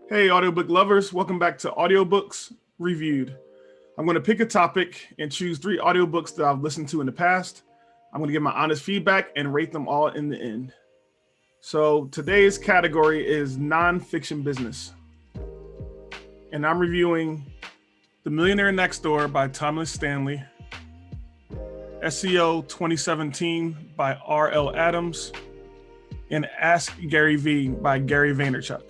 Hey, audiobook lovers, welcome back to Audiobooks Reviewed. I'm going to pick a topic and choose 3 audiobooks that I've listened to in the past. I'm going to give my honest feedback and rate them all in the end. So today's category is nonfiction business. And I'm reviewing The Millionaire Next Door by Thomas Stanley, SEO 2017 by R.L. Adams, and Askgaryvee by Gary Vaynerchuk.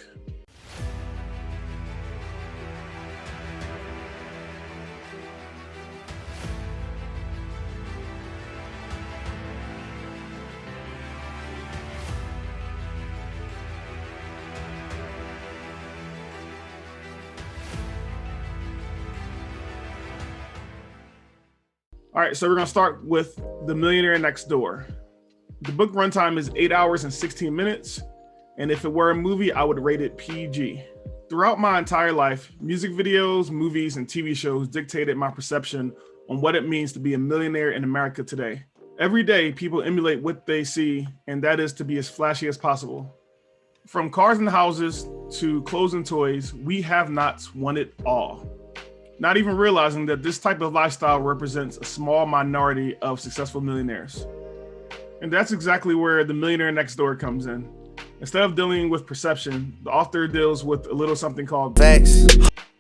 All right, so we're gonna start with The Millionaire Next Door. The book runtime is 8 hours and 16 minutes, and if it were a movie, I would rate it PG. Throughout my entire life, music videos, movies, and TV shows dictated my perception on what it means to be a millionaire in America today. Every day, people emulate what they see, and that is to be as flashy as possible. From cars and houses to clothes and toys, we have-nots want it all. Not even realizing that this type of lifestyle represents a small minority of successful millionaires. And that's exactly where The Millionaire Next Door comes in. Instead of dealing with perception, the author deals with a little something called facts.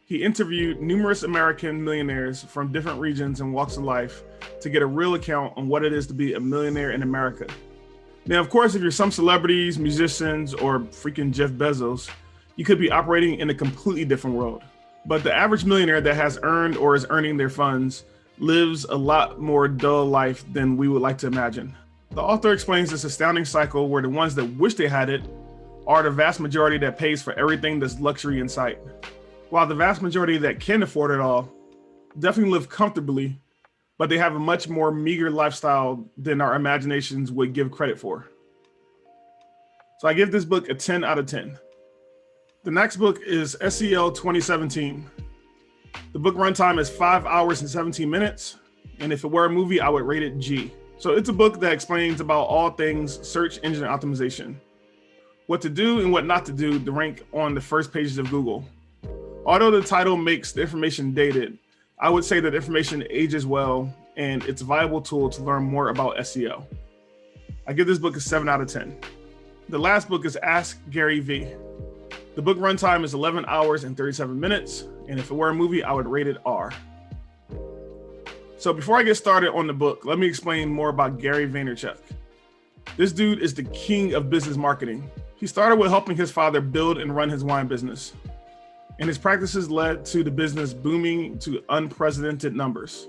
He interviewed numerous American millionaires from different regions and walks of life to get a real account on what it is to be a millionaire in America. Now, of course, if you're some celebrities, musicians, or freaking Jeff Bezos, you could be operating in a completely different world. But the average millionaire that has earned or is earning their funds lives a lot more dull life than we would like to imagine. The author explains this astounding cycle where the ones that wish they had it are the vast majority that pays for everything that's luxury in sight, while the vast majority that can afford it all definitely live comfortably, but they have a much more meager lifestyle than our imaginations would give credit for. So I give this book a 10 out of 10. The next book is SEO 2017. The book runtime is 5 hours and 17 minutes. And if it were a movie, I would rate it G. So it's a book that explains about all things search engine optimization, what to do and what not to do to rank on the first pages of Google. Although the title makes the information dated, I would say that information ages well and it's a viable tool to learn more about SEO. I give this book a 7 out of 10. The last book is Askgaryvee. The book runtime is 11 hours and 37 minutes, and if it were a movie, I would rate it R. So before I get started on the book, let me explain more about Gary Vaynerchuk. This dude is the king of business marketing. He started with helping his father build and run his wine business, and his practices led to the business booming to unprecedented numbers.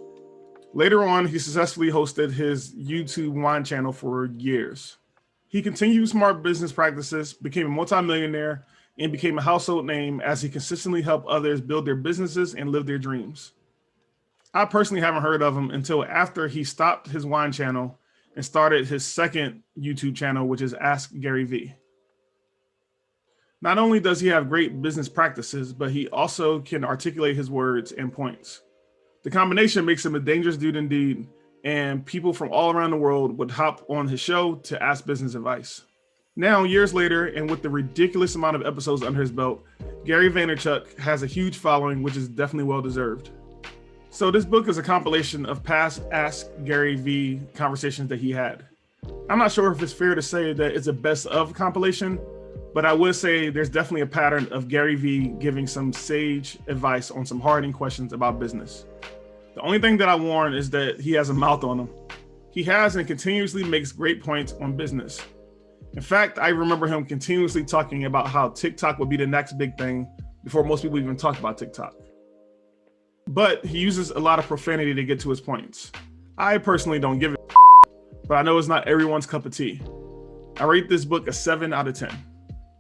Later on, he successfully hosted his YouTube wine channel for years. He continued smart business practices, became a multimillionaire, and became a household name as he consistently helped others build their businesses and live their dreams. I personally haven't heard of him until after he stopped his wine channel and started his second YouTube channel, which is Askgaryvee. Not only does he have great business practices, but he also can articulate his words and points. The combination makes him a dangerous dude indeed, and people from all around the world would hop on his show to ask business advice. Now, years later, and with the ridiculous amount of episodes under his belt, Gary Vaynerchuk has a huge following, which is definitely well-deserved. So this book is a compilation of past Askgaryvee conversations that he had. I'm not sure if it's fair to say that it's a best of compilation, but I would say there's definitely a pattern of Gary Vee giving some sage advice on some hard-hitting questions about business. The only thing that I warn is that he has a mouth on him. He has and continuously makes great points on business. In fact, I remember him continuously talking about how TikTok would be the next big thing before most people even talk about TikTok. But he uses a lot of profanity to get to his points. I personally don't give it, but I know it's not everyone's cup of tea. I rate this book a 7 out of 10.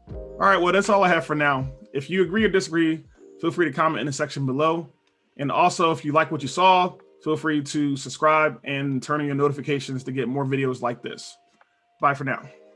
All right, well, that's all I have for now. If you agree or disagree, feel free to comment in the section below. And also, if you like what you saw, feel free to subscribe and turn on your notifications to get more videos like this. Bye for now.